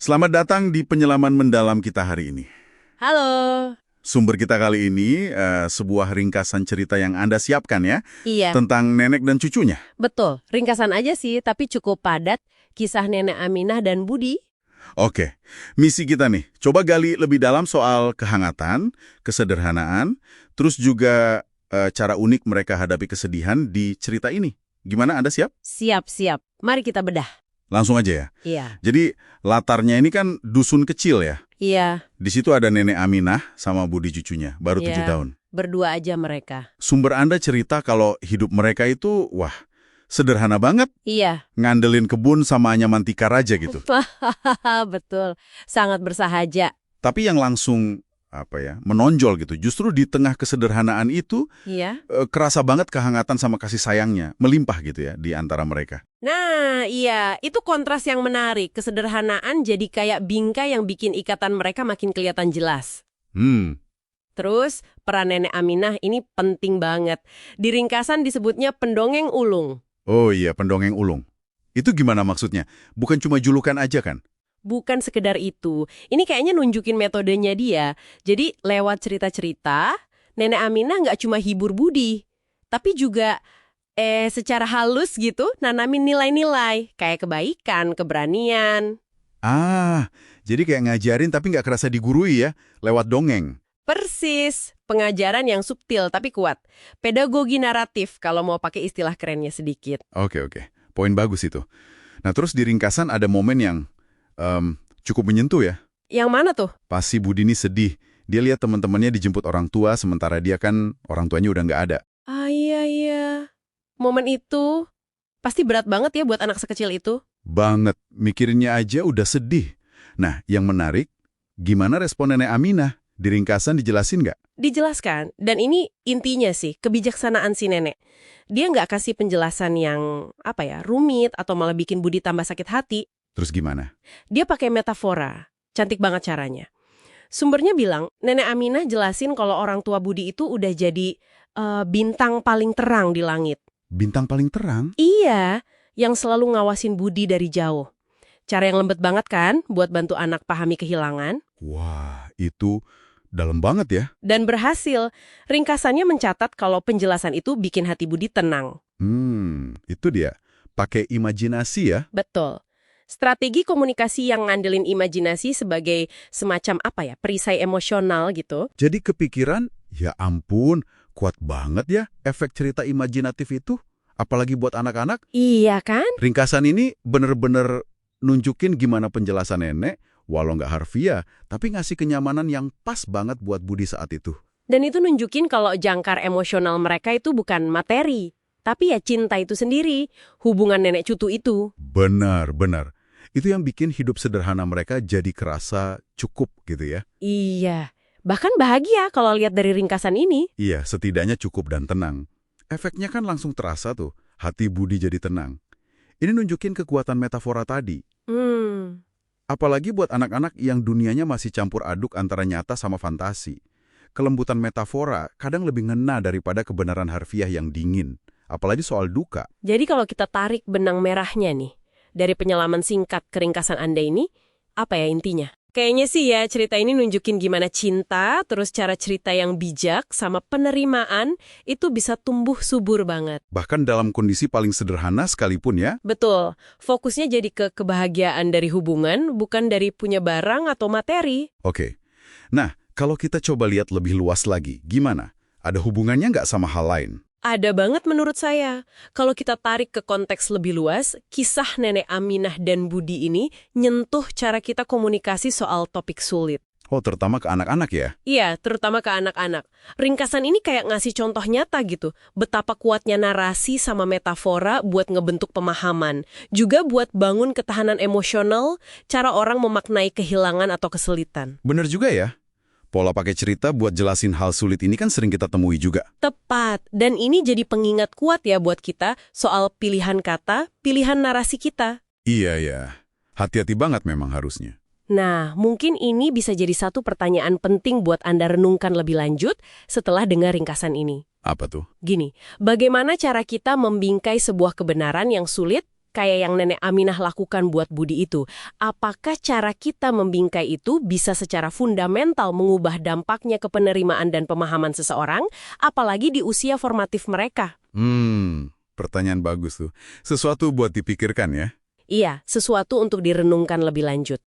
Selamat datang di penyelaman mendalam kita hari ini. Halo. Sumber kita kali ini sebuah ringkasan cerita yang Anda siapkan ya, Iya, tentang nenek dan cucunya. betul. Ringkasan aja sih, tapi cukup padat. Kisah Nenek Aminah dan Budi. Oke, misi kita nih, coba gali lebih dalam soal kehangatan, kesederhanaan, terus juga cara unik mereka hadapi kesedihan di cerita ini. Gimana, Anda siap? Siap-siap. Mari kita bedah. Langsung aja ya. Iya. Jadi latarnya ini kan dusun kecil ya. Iya, Di situ ada nenek Aminah sama Budi cucunya, baru 7 Iya. tahun. berdua aja mereka. Sumber Anda cerita kalau hidup mereka itu, wah, sederhana banget. Iya, Ngandelin kebun sama anyaman tikar aja gitu. betul. Sangat bersahaja. Tapi yang langsung, menonjol gitu. Justru di tengah kesederhanaan itu, Iya. kerasa banget kehangatan sama kasih sayangnya. Melimpah gitu ya, di antara mereka. Nah, iya. Itu kontras yang menarik. Kesederhanaan jadi kayak bingkai yang bikin ikatan mereka makin kelihatan jelas. Terus, peran Nenek Aminah ini penting banget. Di ringkasan disebutnya pendongeng ulung. Oh iya, pendongeng ulung. Itu gimana maksudnya? Bukan cuma julukan aja kan? Bukan sekedar itu. Ini kayaknya nunjukin metodenya dia. Jadi lewat cerita-cerita, Nenek Aminah nggak cuma hibur Budi, tapi juga secara halus gitu nanamin nilai-nilai kayak kebaikan, keberanian. Ah, jadi kayak ngajarin tapi nggak kerasa digurui ya, lewat dongeng. Persis, pengajaran yang subtil tapi kuat. Pedagogi naratif kalau mau pakai istilah kerennya sedikit. Oke. Poin bagus itu. Nah, terus di ringkasan ada momen yang cukup menyentuh ya. Yang mana tuh? Pas si Budi ini sedih. Dia lihat teman-temannya dijemput orang tua, sementara dia kan orang tuanya udah nggak ada. Ah iya. Momen itu pasti berat banget ya buat anak sekecil itu. Banget. Mikirinnya aja udah sedih. Nah, yang menarik, gimana respon nenek Aminah? Di ringkasan dijelasin nggak? Dijelaskan, dan ini intinya sih, kebijaksanaan si nenek. Dia nggak kasih penjelasan yang, rumit atau malah bikin Budi tambah sakit hati. Terus gimana? Dia pakai metafora. Cantik banget caranya. Sumbernya bilang, Nenek Aminah jelasin kalau orang tua Budi itu udah jadi bintang paling terang di langit. Bintang paling terang? Iya, yang selalu ngawasin Budi dari jauh. Cara yang lembut banget kan buat bantu anak pahami kehilangan. Wah, itu dalam banget ya. Dan berhasil. Ringkasannya mencatat kalau penjelasan itu bikin hati Budi tenang. Itu dia. Pakai imajinasi ya. Betul. Strategi komunikasi yang ngandelin imajinasi sebagai semacam perisai emosional gitu. Jadi kepikiran, ya ampun, kuat banget ya efek cerita imajinatif itu. Apalagi buat anak-anak. Iya kan? Ringkasan ini bener-bener nunjukin gimana penjelasan nenek, walau nggak harfiah, tapi ngasih kenyamanan yang pas banget buat Budi saat itu. Dan itu nunjukin kalau jangkar emosional mereka itu bukan materi, tapi ya cinta itu sendiri, hubungan nenek cucu itu. Benar. Itu yang bikin hidup sederhana mereka jadi kerasa cukup gitu ya. Iya, bahkan bahagia kalau lihat dari ringkasan ini. Iya, setidaknya cukup dan tenang. Efeknya kan langsung terasa tuh, hati Budi jadi tenang. Ini nunjukin kekuatan metafora tadi. Apalagi buat anak-anak yang dunianya masih campur aduk antara nyata sama fantasi. Kelembutan metafora kadang lebih ngena daripada kebenaran harfiah yang dingin. Apalagi soal duka. Jadi kalau kita tarik benang merahnya nih, dari penyelaman singkat ke ringkasan Anda ini, apa ya intinya? Kayaknya sih ya cerita ini nunjukin gimana cinta, terus cara cerita yang bijak, sama penerimaan itu bisa tumbuh subur banget. Bahkan dalam kondisi paling sederhana sekalipun ya. Betul, fokusnya jadi ke kebahagiaan dari hubungan, bukan dari punya barang atau materi. Oke. Nah, kalau kita coba lihat lebih luas lagi, gimana? Ada hubungannya nggak sama hal lain? Ada banget menurut saya. Kalau kita tarik ke konteks lebih luas, kisah Nenek Aminah dan Budi ini nyentuh cara kita komunikasi soal topik sulit. Oh, terutama ke anak-anak ya? Iya, terutama ke anak-anak. Ringkasan ini kayak ngasih contoh nyata gitu. Betapa kuatnya narasi sama metafora buat ngebentuk pemahaman. Juga buat bangun ketahanan emosional, cara orang memaknai kehilangan atau kesulitan. Bener juga ya. Pola pakai cerita buat jelasin hal sulit ini kan sering kita temui juga. Tepat, dan ini jadi pengingat kuat ya buat kita soal pilihan kata, pilihan narasi kita. Iya. Hati-hati banget memang harusnya. Nah, mungkin ini bisa jadi satu pertanyaan penting buat Anda renungkan lebih lanjut setelah dengar ringkasan ini. Apa tuh? Gini, bagaimana cara kita membingkai sebuah kebenaran yang sulit kayak yang Nenek Aminah lakukan buat Budi itu, apakah cara kita membingkai itu bisa secara fundamental mengubah dampaknya ke penerimaan dan pemahaman seseorang, apalagi di usia formatif mereka? Pertanyaan bagus tuh. Sesuatu buat dipikirkan ya. Iya, sesuatu untuk direnungkan lebih lanjut.